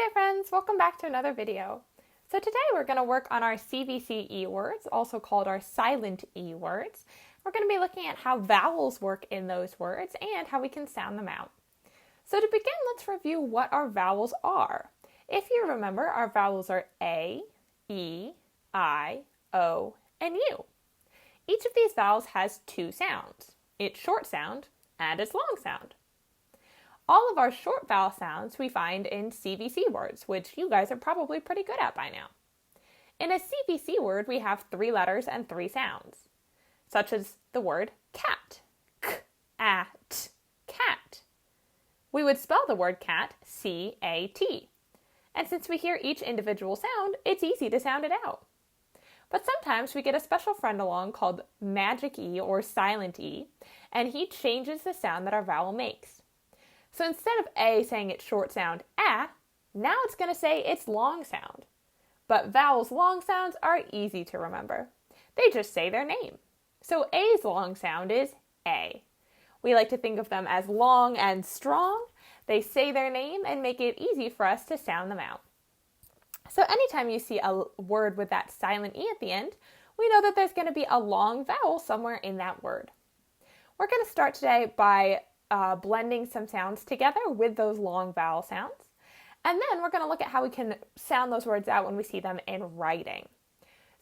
there friends, welcome back to another video. So today we're going to work on our CVCe words, also called our silent E words. We're going to be looking at how vowels work in those words and how we can sound them out. So to begin, let's review what our vowels are. If you remember, our vowels are A, E, I, O, and U. Each of these vowels has two sounds, its short sound and its long sound. All of our short vowel sounds we find in CVCe words, which you guys are probably pretty good at by now. In a CVCe word, we have 3 letters and 3 sounds, such as the word cat, k-a-t, cat. We would spell the word cat C-A-T. And since we hear each individual sound, it's easy to sound it out. But sometimes we get a special friend along called magic E or silent E, and he changes the sound that our vowel makes. So instead of A saying its short sound, A, now it's going to say its long sound. But vowels' long sounds are easy to remember. They just say their name. So A's long sound is A. We like to think of them as long and strong. They say their name and make it easy for us to sound them out. So anytime you see a word with that silent E at the end, we know that there's going to be a long vowel somewhere in that word. We're going to start today by blending some sounds together with those long vowel sounds. And then we're going to look at how we can sound those words out when we see them in writing.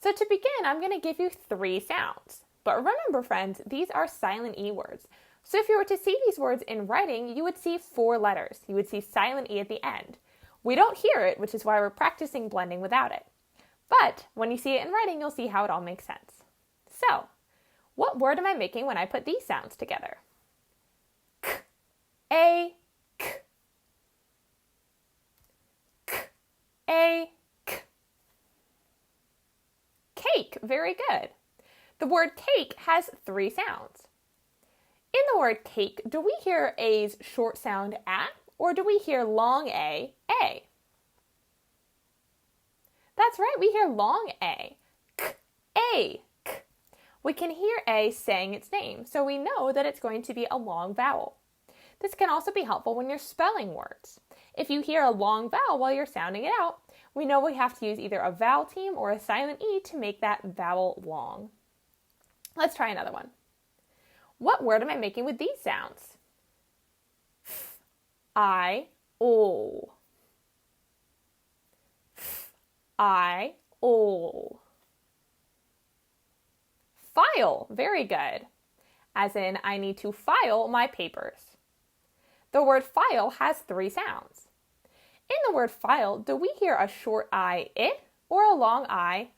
So to begin, I'm going to give you 3 sounds. But remember, friends, these are silent E words. So if you were to see these words in writing, you would see 4 letters. You would see silent E at the end. We don't hear it, which is why we're practicing blending without it. But when you see it in writing, you'll see how it all makes sense. So, what word am I making when I put these sounds together? A, k, k, a, k. Cake, very good. The word cake has 3 sounds. In the word cake, do we hear A's short sound A, or do we hear long A, A? That's right, we hear long A, k, a, k. We can hear A saying its name, so we know that it's going to be a long vowel. This can also be helpful when you're spelling words. If you hear a long vowel while you're sounding it out, we know we have to use either a vowel team or a silent E to make that vowel long. Let's try another one. What word am I making with these sounds? F, I, O. F, I, O. File, very good. As in, I need to file my papers. The word file has 3 sounds. In the word file, do we hear a short I, or a long I?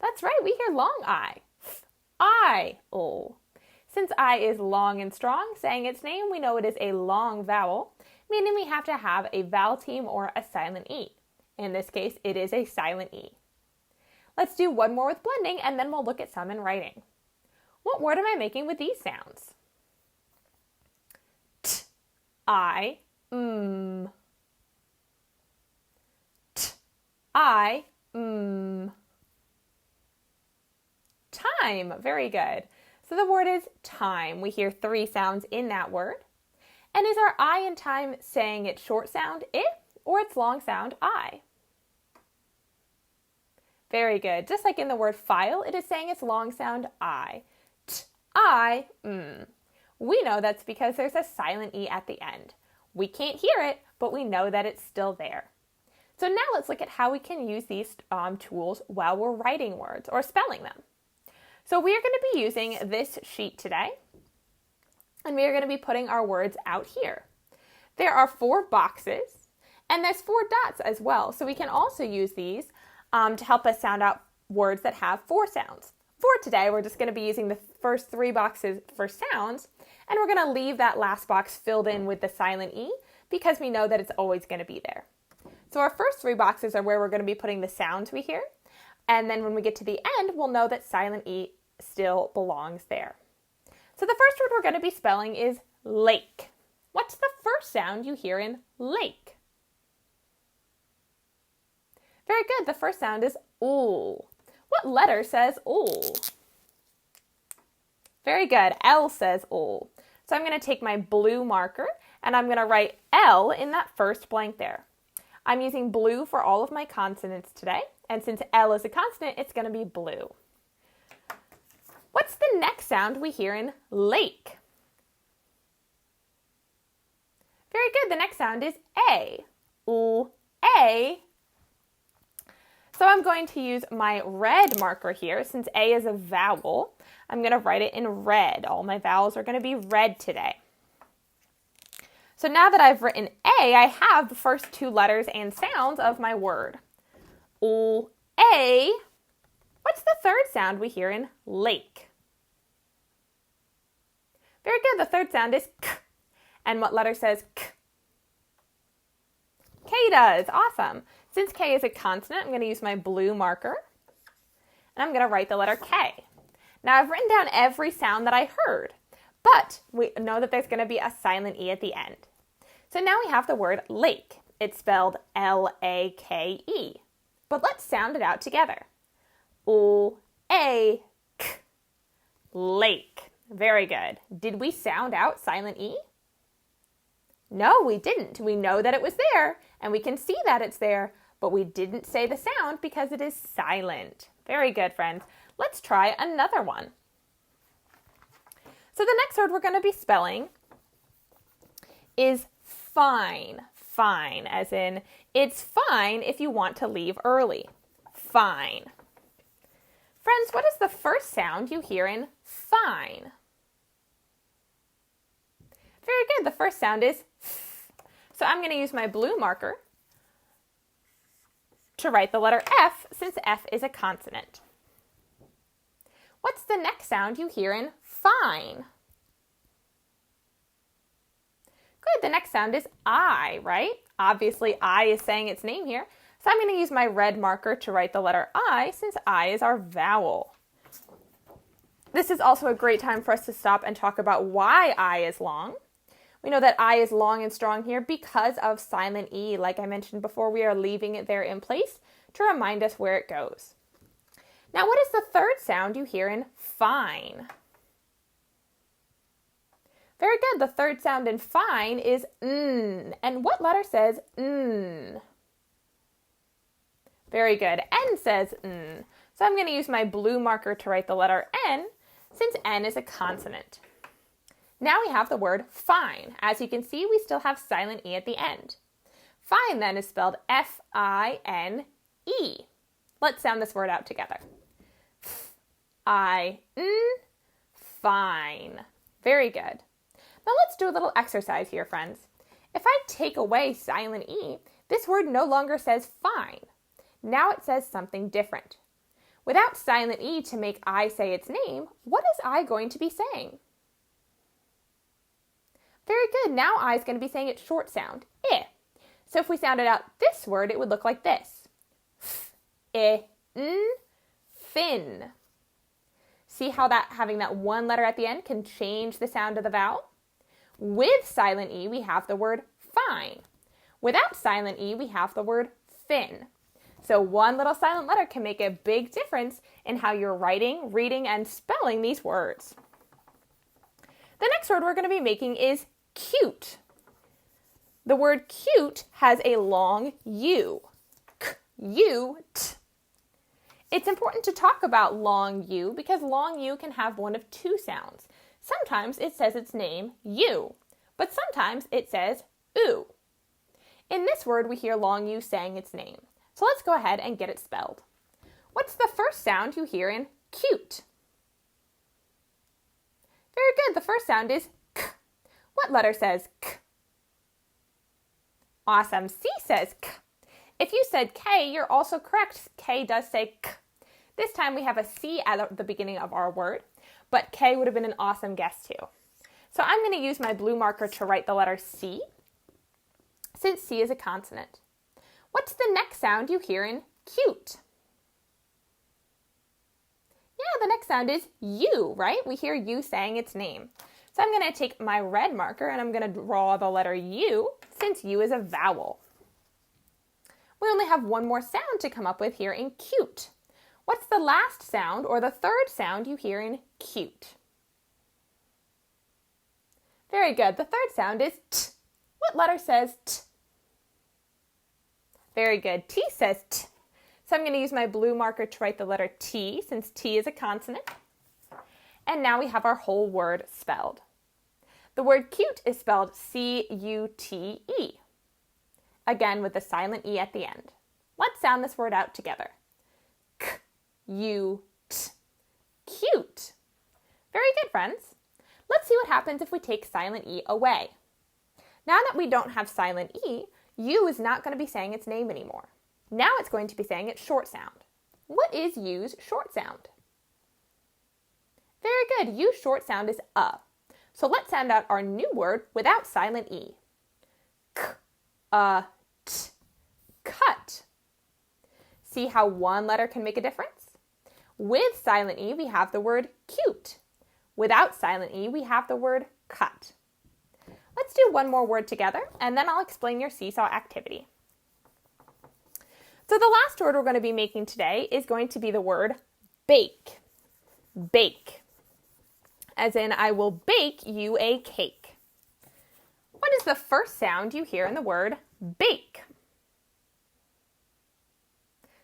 That's right, we hear long I. I, O. Since I is long and strong, saying its name, we know it is a long vowel, meaning we have to have a vowel team or a silent E. In this case, it is a silent E. Let's do one more with blending, and then we'll look at some in writing. What word am I making with these sounds? T, I, T, I, Time, very good. So the word is time. We hear 3 sounds in that word. And is our I in time saying its short sound, or its long sound, I? Very good. Just like in the word file, it is saying its long sound, I. T, I, We know that's because there's a silent E at the end. We can't hear it, but we know that it's still there. So now let's look at how we can use these tools while we're writing words or spelling them. So we are going to be using this sheet today, and we are going to be putting our words out here. There are 4 boxes, and there's 4 dots as well, so we can also use these to help us sound out words that have 4 sounds. For today, we're just going to be using the first 3 boxes for sounds, and we're going to leave that last box filled in with the silent E because we know that it's always going to be there. So our first 3 boxes are where we're going to be putting the sounds we hear, and then when we get to the end, we'll know that silent E still belongs there. So the first word we're going to be spelling is lake. What's the first sound you hear in lake? Very good. The first sound is OO. What letter says OO? Very good. L says OO. So I'm going to take my blue marker and I'm going to write L in that first blank there. I'm using blue for all of my consonants today, and since L is a consonant, it's going to be blue. What's the next sound we hear in lake? Very good. The next sound is A. Ooh, A. So I'm going to use my red marker here. Since A is a vowel, I'm going to write it in red. All my vowels are going to be red today. So now that I've written A, I have the first two letters and sounds of my word. Ooh, A. What's the third sound we hear in lake? Very good. The third sound is K. And what letter says K? K does. Awesome. Since K is a consonant, I'm going to use my blue marker. And I'm going to write the letter K. Now, I've written down every sound that I heard. But we know that there's going to be a silent E at the end. So now we have the word lake. It's spelled L-A-K-E. But let's sound it out together. O-A-K. Lake. Very good. Did we sound out silent E? No, we didn't. We know that it was there, and we can see that it's there, but we didn't say the sound because it is silent. Very good, friends. Let's try another one. So the next word we're going to be spelling is fine. Fine, as in, it's fine if you want to leave early. Fine. Friends, what is the first sound you hear in fine? Very good. The first sound is F. So I'm going to use my blue marker to write the letter F, since F is a consonant. What's the next sound you hear in fine? Good. The next sound is I, right? Obviously, I is saying its name here. So I'm going to use my red marker to write the letter I, since I is our vowel. This is also a great time for us to stop and talk about why I is long. We know that I is long and strong here because of silent E. Like I mentioned before, we are leaving it there in place to remind us where it goes. Now, what is the third sound you hear in fine? Very good. The third sound in fine is N. And what letter says N? Very good. N says N. So I'm going to use my blue marker to write the letter N, since N is a consonant. Now we have the word fine. As you can see, we still have silent E at the end. Fine then is spelled F-I-N-E. Let's sound this word out together. F-I-N, fine. Very good. Now let's do a little exercise here, friends. If I take away silent E, this word no longer says fine. Now it says something different. Without silent E to make I say its name, what is I going to be saying? Very good. Now I is going to be saying its short sound, I. So if we sounded out this word, it would look like this. F-I-N, fin. See how having that one letter at the end can change the sound of the vowel? With silent E, we have the word fine. Without silent E, we have the word fin. So one little silent letter can make a big difference in how you're writing, reading, and spelling these words. The next word we're going to be making is cute. The word cute has a long U. K-U-T. It's important to talk about long U because long U can have one of two sounds. Sometimes it says its name, U, but sometimes it says oo. In this word, we hear long U saying its name. So let's go ahead and get it spelled. What's the first sound you hear in cute? Very good. The first sound is K. What letter says K? Awesome. C says K. If you said K, you're also correct. K does say K. This time we have a C at the beginning of our word, but K would have been an awesome guess too. So I'm going to use my blue marker to write the letter C, since C is a consonant. What's the next sound you hear in cute? Yeah, the next sound is U, right? We hear U saying its name. So I'm going to take my red marker and I'm going to draw the letter U, since U is a vowel. We only have one more sound to come up with here in cute. What's the last sound or the third sound you hear in cute? Very good. The third sound is T. What letter says T? Very good. T says T. So I'm going to use my blue marker to write the letter T, since T is a consonant. And now we have our whole word spelled. The word cute is spelled C-U-T-E. Again, with the silent E at the end. Let's sound this word out together. C-U-T. Cute. Very good, friends. Let's see what happens if we take silent E away. Now that we don't have silent E, U is not going to be saying its name anymore. Now it's going to be saying its short sound. What is U's short sound? Very good. U's short sound is A. So let's sound out our new word without silent E. K-a-t. Cut. See how one letter can make a difference? With silent E, we have the word cute. Without silent E, we have the word cut. Let's do one more word together, and then I'll explain your seesaw activity. So the last word we're going to be making today is going to be the word bake. Bake. As in, I will bake you a cake. What is the first sound you hear in the word bake?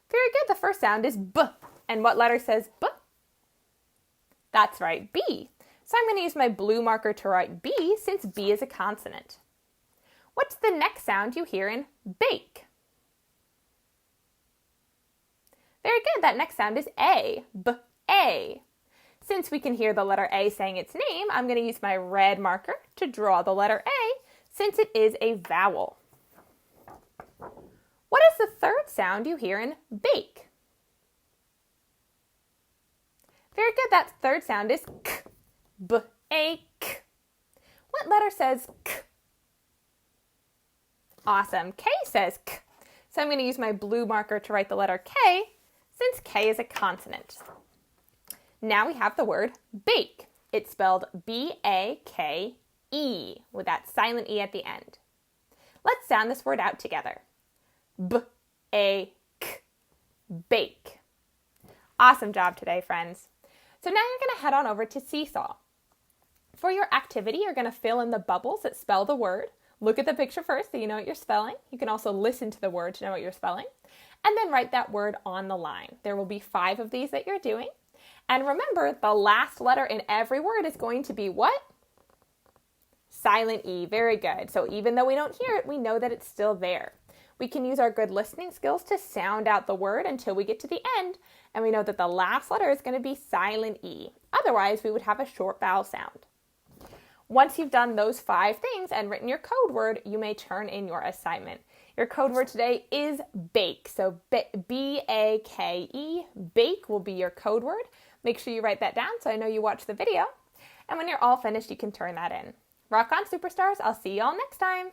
Very good. The first sound is B. And what letter says B? That's right, B. So I'm going to use my blue marker to write B, since B is a consonant. What's the next sound you hear in bake? Very good. That next sound is A. B-A. Since we can hear the letter A saying its name, I'm going to use my red marker to draw the letter A, since it is a vowel. What is the third sound you hear in bake? Very good. That third sound is K. B-A-K. What letter says K? Awesome. K says K. So I'm going to use my blue marker to write the letter K, since K is a consonant. Now we have the word bake. It's spelled B-A-K-E with that silent E at the end. Let's sound this word out together. B-A-K. Bake. Awesome job today, friends. So now you're going to head on over to Seesaw. For your activity, you're going to fill in the bubbles that spell the word. Look at the picture first so you know what you're spelling. You can also listen to the word to know what you're spelling. And then write that word on the line. There will be 5 of these that you're doing. And remember, the last letter in every word is going to be what? Silent E. Very good. So even though we don't hear it, we know that it's still there. We can use our good listening skills to sound out the word until we get to the end, and we know that the last letter is going to be silent E. Otherwise, we would have a short vowel sound. Once you've done those 5 things and written your code word, you may turn in your assignment. Your code word today is bake. So B-A-K-E, bake will be your code word. Make sure you write that down so I know you watched the video. And when you're all finished, you can turn that in. Rock on, superstars. I'll see you all next time.